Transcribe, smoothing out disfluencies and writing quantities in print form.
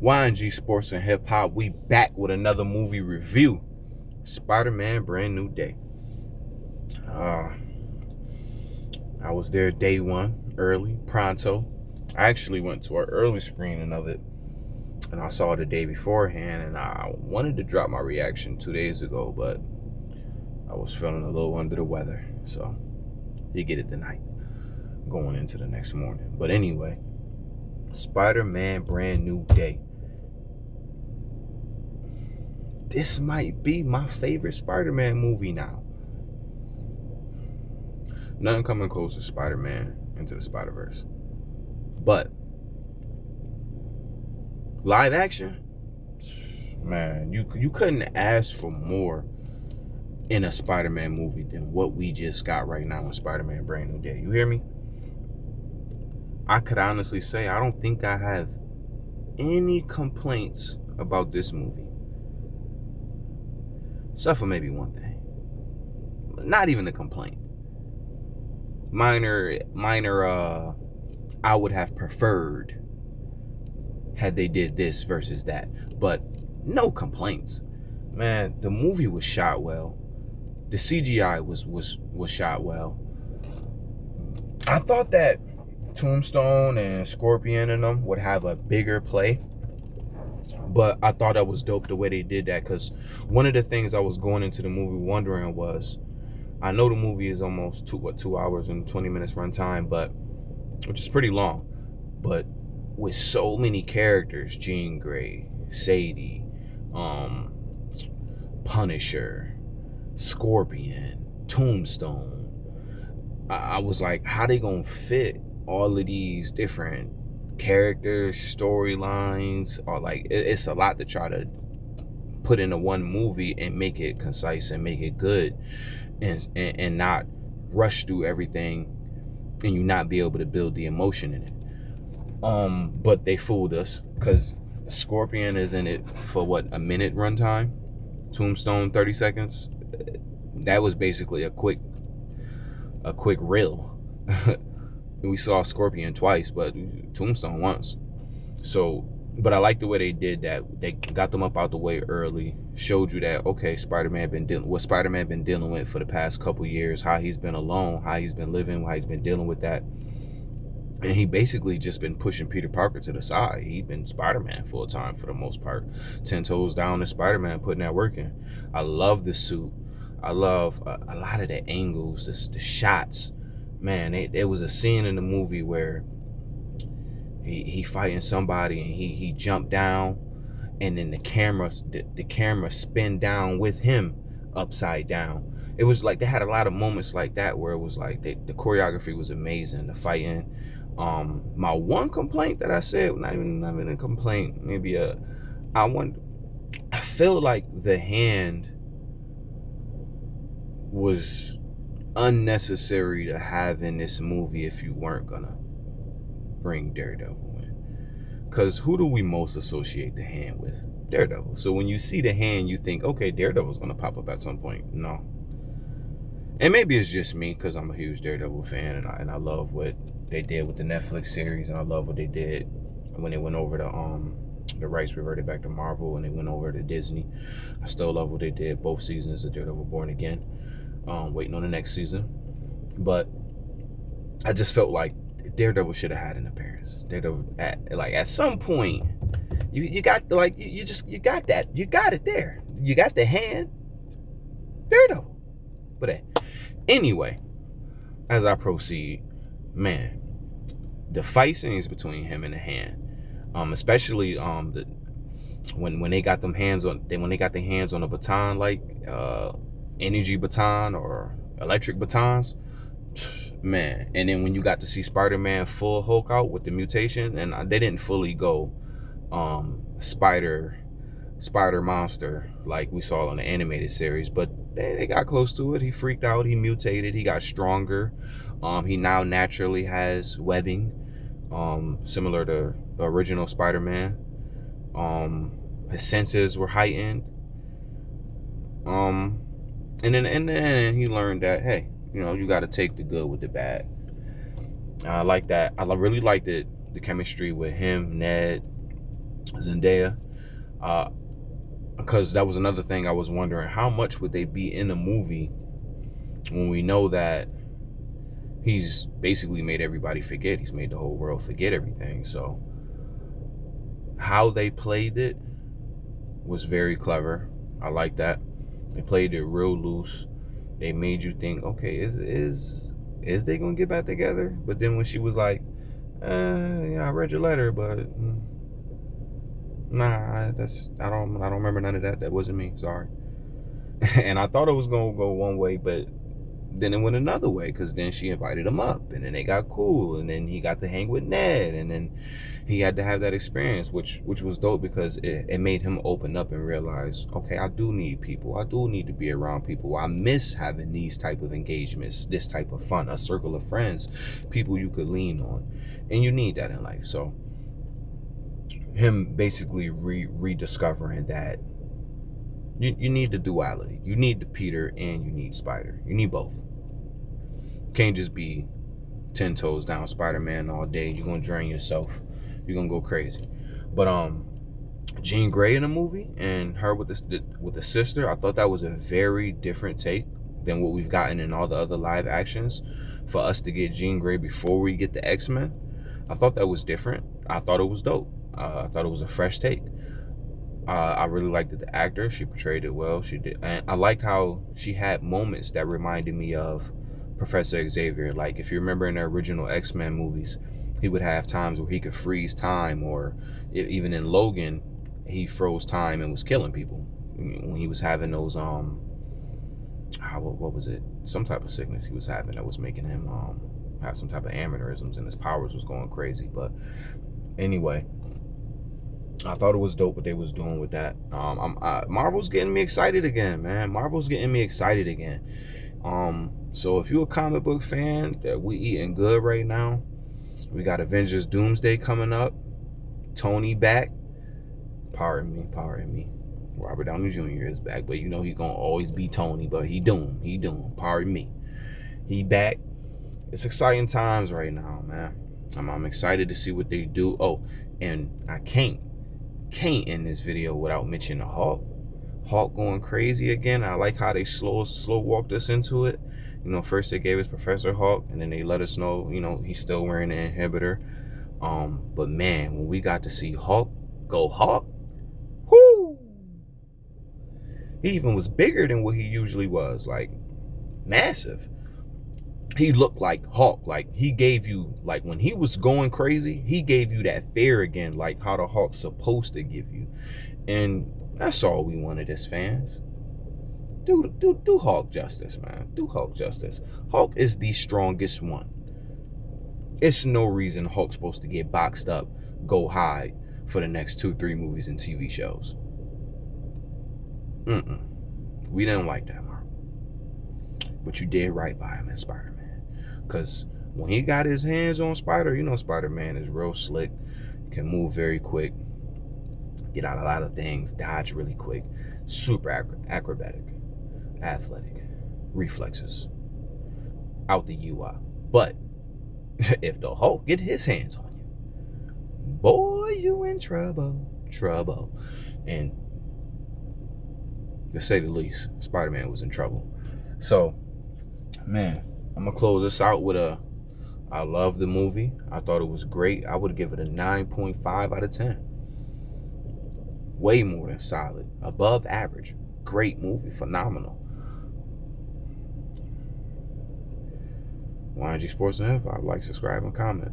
YNG Sports and Hip Hop. We back with another movie review. Spider-Man Brand New Day. I was there day one, early, pronto. I actually went to an early screening of it, and I saw it the day beforehand, and I wanted to drop my reaction 2 days ago, but I was feeling a little under the weather, so you get it tonight, going into the next morning. But anyway, Spider-Man Brand New Day. This might be my favorite Spider-Man movie now. Nothing coming close to Spider-Man Into the Spider-Verse. But live action, man, you couldn't ask for more in a Spider-Man movie than what we just got right now in Spider-Man Brand New Day. You hear me? I could honestly say I don't think I have any complaints about this movie. Except for maybe one thing. Not even a complaint. Minor, I would have preferred had they did this versus that. But no complaints. Man, the movie was shot well. The CGI was shot well. I thought that Tombstone and Scorpion and them would have a bigger play. But I thought that was dope the way they did that, because one of the things I was going into the movie wondering was, I know the movie is almost 2 hours and 20 minutes runtime, which is pretty long, but with so many characters, Jean Grey, Sadie, Punisher, Scorpion, Tombstone, I was like, how they gonna fit all of these different characters, storylines, or like it's a lot to try to put into one movie and make it concise and make it good, and not rush through everything and you not be able to build the emotion in it. But they fooled us, because Scorpion is in it for what, a minute runtime? Tombstone 30 seconds. That was basically a quick reel. We saw Scorpion twice, but Tombstone once. So, but I like the way they did that. They got them up out the way early, showed you that, okay, Spider-Man been dealing with for the past couple years, how he's been alone, how he's been living, how he's been dealing with that. And he basically just been pushing Peter Parker to the side. He's been Spider-Man full time for the most part. 10 toes down to Spider-Man, putting that work in. I love the suit. I love a lot of the angles, the shots. Man, there was a scene in the movie where he fighting somebody and he jumped down, and then the camera spin down with him upside down. It was like they had a lot of moments like that where it was like the choreography was amazing, the fighting. My one complaint that I said, not even a complaint, maybe I feel like the hand was unnecessary to have in this movie if you weren't gonna bring Daredevil in. Because who do we most associate the hand with? Daredevil. So when you see the hand, you think, okay, Daredevil's gonna pop up at some point. No. And maybe it's just me, because I'm a huge Daredevil fan, and I love what they did with the Netflix series, and I love what they did when they went over the rights reverted back to Marvel and they went over to Disney. I still love what they did both seasons of Daredevil Born Again. Waiting on the next season. But I just felt like Daredevil should have had an appearance. Daredevil at some point, you got that. You got it there. You got the hand. Daredevil. But anyway, as I proceed, man, the fight scenes between him and the hand, especially when they got them hands on the baton, like energy baton or electric batons, man. And then when you got to see Spider-Man full Hulk out with the mutation, and they didn't fully go spider monster like we saw in the animated series, but they got close to it. He freaked out, he mutated, he got stronger. He now naturally has webbing, similar to the original Spider-Man. His senses were heightened. And then he learned that, hey, you got to take the good with the bad. I like that. I really liked the chemistry with him, Ned, Zendaya. Because that was another thing I was wondering, how much would they be in a movie when we know that he's basically made everybody forget. He's made the whole world forget everything. So how they played it was very clever. I like that. They played it real loose. They made you think, okay, is they gonna get back together? But then when she was like, yeah, I read your letter, but nah, I don't remember none of that. That wasn't me. Sorry. And I thought it was gonna go one way, but then it went another way, because then she invited him up, and then they got cool, and then he got to hang with Ned, and then he had to have that experience, which was dope, because it made him open up and realize, okay, I do need people. I do need to be around people. I miss having these type of engagements, this type of fun, a circle of friends, people you could lean on, and you need that in life. So him basically rediscovering that you need the duality. You need the Peter and you need Spider. You need both. Can't just be 10 toes down Spider-Man all day. You're gonna drain yourself. You're gonna go crazy. But Jean Grey in the movie and her with the sister, I thought that was a very different take than what we've gotten in all the other live actions. For us to get Jean Grey before we get the X-Men, I thought that was different. I thought it was dope. I thought it was a fresh take. I really liked the actor. She portrayed it well. She did, and I liked how she had moments that reminded me of Professor Xavier. Like, if you remember in the original X-Men movies, he would have times where he could freeze time, or even in Logan, he froze time and was killing people when he was having those what was it? Some type of sickness he was having that was making him have some type of aneurysms, and his powers was going crazy. But anyway, I thought it was dope what they was doing with that. Marvel's getting me excited again, man. Marvel's getting me excited again. So if you're a comic book fan, that we eating good right now. We got Avengers Doomsday coming up. Tony back. Pardon me. Robert Downey Jr. is back, but you know he's gonna always be Tony, but he doing. Pardon me. He back. It's exciting times right now, man. I'm excited to see what they do. Oh, and I can't end this video without mentioning Hulk. Hulk going crazy again. I like how they slow walked us into it. You know, first they gave us Professor Hulk, and then they let us know, you know, he's still wearing the inhibitor. But man, when we got to see Hulk go Hulk, whoo! He even was bigger than what he usually was, like massive. He looked like Hulk. Like, he gave you, like, when he was going crazy, he gave you that fear again, like how the Hulk's supposed to give you. And that's all we wanted as fans. Do Hulk justice, man. Do Hulk justice. Hulk is the strongest one. It's no reason Hulk's supposed to get boxed up, go hide for the next 2-3 movies and TV shows. We didn't like that, Mark. But you did right by him in Spider-Man. Because when he got his hands on Spider, you know Spider-Man is real slick, can move very quick, get out a lot of things, dodge really quick, super acrobatic, athletic, reflexes, out the UI. But if the Hulk get his hands on you, boy, you in trouble. And to say the least, Spider-Man was in trouble. So, man, I'm gonna close this out with I love the movie. I thought it was great. I would give it a 9.5 out of 10. Way more than solid. Above average. Great movie. Phenomenal. YNG Sports and Hip Hop. Like, subscribe, and comment.